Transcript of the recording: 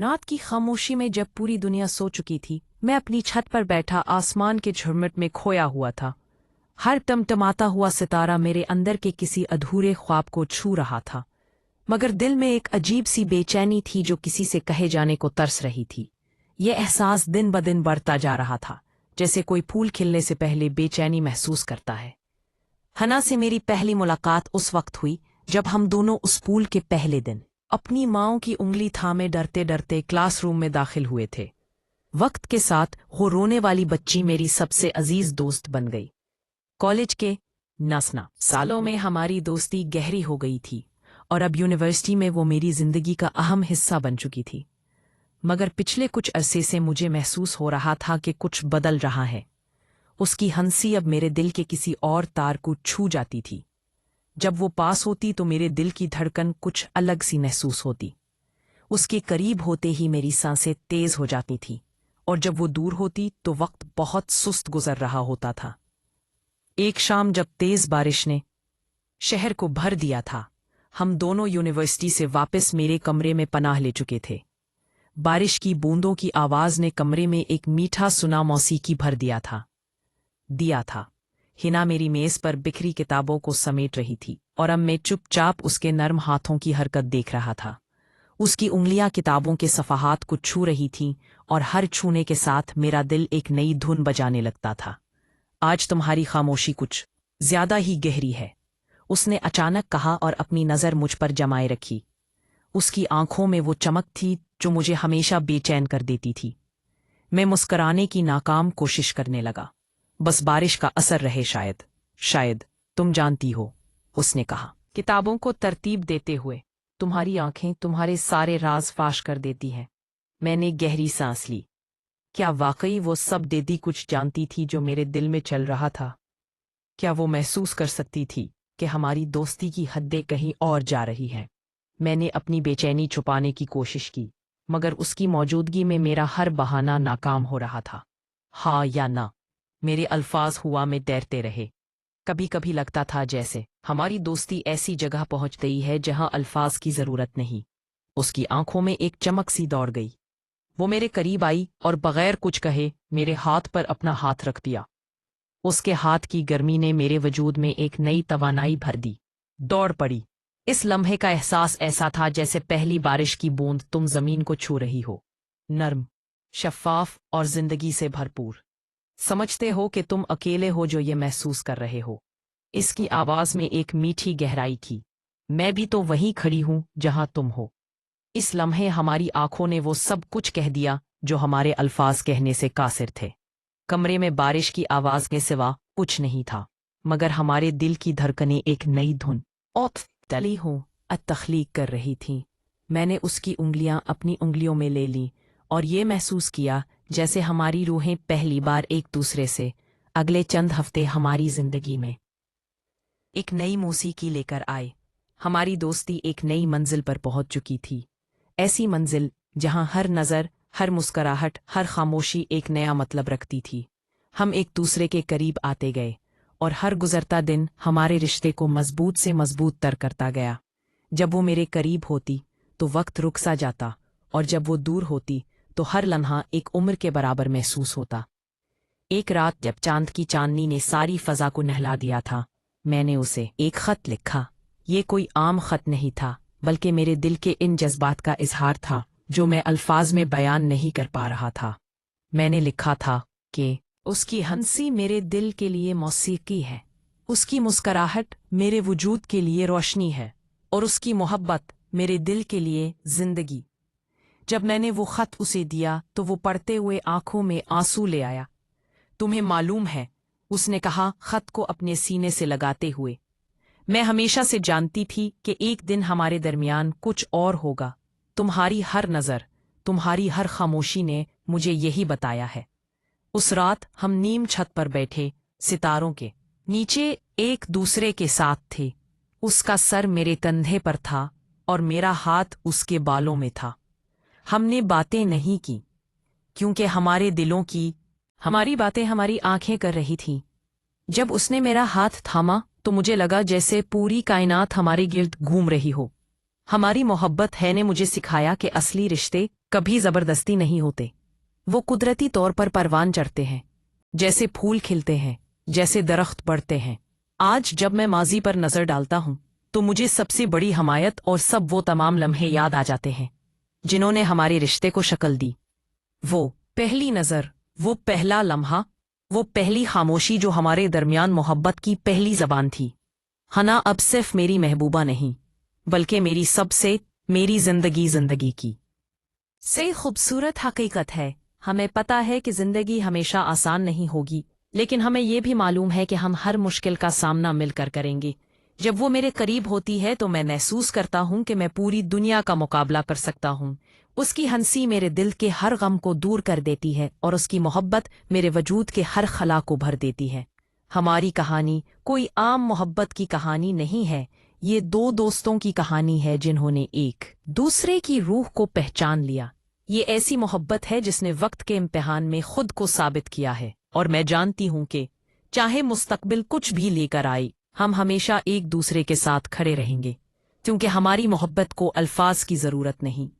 रात की खामोशी में जब पूरी दुनिया सो चुकी थी, मैं अपनी छत पर बैठा आसमान के झुरमुट में खोया हुआ था। हर टमटमाता हुआ सितारा मेरे अंदर के किसी अधूरे ख्वाब को छू रहा था, मगर दिल में एक अजीब सी बेचैनी थी जो किसी से कहे जाने को तरस रही थी। ये एहसास दिन ब दिन बढ़ता जा रहा था, जैसे कोई फूल खिलने से पहले बेचैनी महसूस करता है। हना से मेरी पहली मुलाकात उस वक्त हुई जब हम दोनों स्कूल के पहले दिन अपनी माँओं की उंगली थामे डरते डरते क्लासरूम में दाखिल हुए थे। वक्त के साथ वो रोने वाली बच्ची मेरी सबसे अजीज दोस्त बन गई। कॉलेज के 9 सालों में हमारी दोस्ती गहरी हो गई थी और अब यूनिवर्सिटी में वो मेरी जिंदगी का अहम हिस्सा बन चुकी थी। मगर पिछले कुछ अरसे से मुझे महसूस हो रहा था कि कुछ बदल रहा है। उसकी हंसी अब मेरे दिल के किसी और तार को छू जाती थी। जब वो पास होती तो मेरे दिल की धड़कन कुछ अलग सी महसूस होती। उसके करीब होते ही मेरी सांसें तेज हो जाती थीं, और जब वो दूर होती तो वक्त बहुत सुस्त गुजर रहा होता था। एक शाम जब तेज बारिश ने शहर को भर दिया था, हम दोनों यूनिवर्सिटी से वापस मेरे कमरे में पनाह ले चुके थे। बारिश की बूंदों की आवाज ने कमरे में एक मीठा सुना मौसीकी भर दिया था। हिना मेरी मेज पर बिखरी किताबों को समेट रही थी और अब मैं चुपचाप उसके नर्म हाथों की हरकत देख रहा था। उसकी उंगलियां किताबों के सफ़हात को छू रही थीं और हर छूने के साथ मेरा दिल एक नई धुन बजाने लगता था। आज तुम्हारी खामोशी कुछ ज्यादा ही गहरी है, उसने अचानक कहा और अपनी नज़र मुझ पर जमाए रखी। उसकी आंखों में वो चमक थी जो मुझे हमेशा बेचैन कर देती थी। मैं मुस्कराने की नाकाम कोशिश करने लगा। बस बारिश का असर रहे शायद तुम जानती हो, उसने कहा, किताबों को तरतीब देते हुए। तुम्हारी आंखें तुम्हारे सारे राज फाश कर देती हैं। मैंने गहरी सांस ली। क्या वाकई वो सब दीदी कुछ जानती थी जो मेरे दिल में चल रहा था? क्या वो महसूस कर सकती थी कि हमारी दोस्ती की हदें कहीं और जा रही हैं? मैंने अपनी बेचैनी छुपाने की कोशिश की, मगर उसकी मौजूदगी में मेरा हर बहाना नाकाम हो रहा था। हाँ या ना, मेरे अल्फाज हुआ में तैरते रहे। कभी कभी लगता था जैसे हमारी दोस्ती ऐसी जगह पहुंच गई है जहां अल्फाज की जरूरत नहीं। उसकी आंखों में एक चमक सी दौड़ गई। वो मेरे करीब आई और बगैर कुछ कहे मेरे हाथ पर अपना हाथ रख दिया। उसके हाथ की गर्मी ने मेरे वजूद में एक नई तवानाई भर दी। दौड़ पड़ी। इस लम्हे का एहसास ऐसा था जैसे पहली बारिश की बूंद तुम जमीन को छू रही हो, नर्म, शफ़ाफ और जिंदगी से भरपूर। समझते हो कि तुम अकेले हो जो ये महसूस कर रहे हो। इसकी आवाज में एक मीठी गहराई थी। मैं भी तो वहीं खड़ी हूं जहां तुम हो। इस लम्हे हमारी आंखों ने वो सब कुछ कह दिया जो हमारे अल्फाज कहने से कासिर थे। कमरे में बारिश की आवाज के सिवा कुछ नहीं था, मगर हमारे दिल की धड़कनें एक नई धुन और तली हूं तख्लीक कर रही थीं। मैंने उसकी उंगलियां अपनी उंगलियों में ले लीं और ये महसूस किया जैसे हमारी रूहें पहली बार एक दूसरे से अगले चंद हफ्ते हमारी जिंदगी में एक नई मौसीकी लेकर आए। हमारी दोस्ती एक नई मंजिल पर पहुंच चुकी थी। ऐसी मंजिल जहां हर नज़र, हर मुस्कुराहट, हर खामोशी एक नया मतलब रखती थी। हम एक दूसरे के करीब आते गए और हर गुजरता दिन हमारे रिश्ते को मजबूत से मजबूत तर करता गया। जब वो मेरे करीब होती तो वक्त रुक सा जाता, और जब वो दूर होती तो हर लम्हा एक उम्र के बराबर महसूस होता। एक रात जब चांद की चांदनी ने सारी फजा को नहला दिया था, मैंने उसे एक खत लिखा। ये कोई आम खत नहीं था, बल्कि मेरे दिल के इन जज्बात का इजहार था जो मैं अल्फाज में बयान नहीं कर पा रहा था। मैंने लिखा था कि उसकी हंसी मेरे दिल के लिए मौसीकी है, उसकी मुस्कुराहट मेरे वजूद के लिए रोशनी है, और उसकी मोहब्बत मेरे दिल के लिए जिंदगी। जब मैंने वो खत उसे दिया तो वो पढ़ते हुए आंखों में आंसू ले आया। तुम्हें मालूम है, उसने कहा खत को अपने सीने से लगाते हुए, मैं हमेशा से जानती थी कि एक दिन हमारे दरमियान कुछ और होगा। तुम्हारी हर नज़र, तुम्हारी हर खामोशी ने मुझे यही बताया है। उस रात हम नीम छत पर बैठे सितारों के नीचे एक दूसरे के साथ थे। उसका सर मेरे कंधे पर था और मेरा हाथ उसके बालों में था। हमने बातें नहीं की क्योंकि हमारे दिलों की हमारी बातें हमारी आंखें कर रही थीं। जब उसने मेरा हाथ थामा तो मुझे लगा जैसे पूरी कायनात हमारे गिर्द घूम रही हो। हमारी मोहब्बत है ने मुझे सिखाया कि असली रिश्ते कभी जबरदस्ती नहीं होते। वो कुदरती तौर पर परवान चढ़ते हैं, जैसे फूल खिलते हैं, जैसे दरख्त बढ़ते हैं। आज जब मैं माजी पर नजर डालता हूं तो मुझे सबसे बड़ी हमायत और सब वो तमाम लम्हे याद आ जाते हैं जिन्होंने हमारे रिश्ते को शक्ल दी। वो पहली नजर, वो पहला लम्हा, वो पहली खामोशी जो हमारे दरमियान मोहब्बत की पहली जबान थी। हना अब सिर्फ मेरी महबूबा नहीं, बल्कि मेरी जिंदगी की से खूबसूरत हकीकत है। हमें पता है कि जिंदगी हमेशा आसान नहीं होगी, लेकिन हमें यह भी मालूम है कि हम हर मुश्किल का सामना मिलकर करेंगे। जब वो मेरे करीब होती है तो मैं महसूस करता हूँ कि मैं पूरी दुनिया का मुकाबला कर सकता हूँ। उसकी हंसी मेरे दिल के हर गम को दूर कर देती है और उसकी मोहब्बत मेरे वजूद के हर खला को भर देती है। हमारी कहानी कोई आम मोहब्बत की कहानी नहीं है, ये दो दोस्तों की कहानी है जिन्होंने एक दूसरे की रूह को पहचान लिया। ये ऐसी मोहब्बत है जिसने वक्त के इम्तिहान में खुद को साबित किया है, और मैं जानती हूँ कि चाहे मुस्तकबिल कुछ भी लेकर आए, हम हमेशा एक दूसरे के साथ खड़े रहेंगे, क्योंकि हमारी मोहब्बत को अल्फाज की जरूरत नहीं,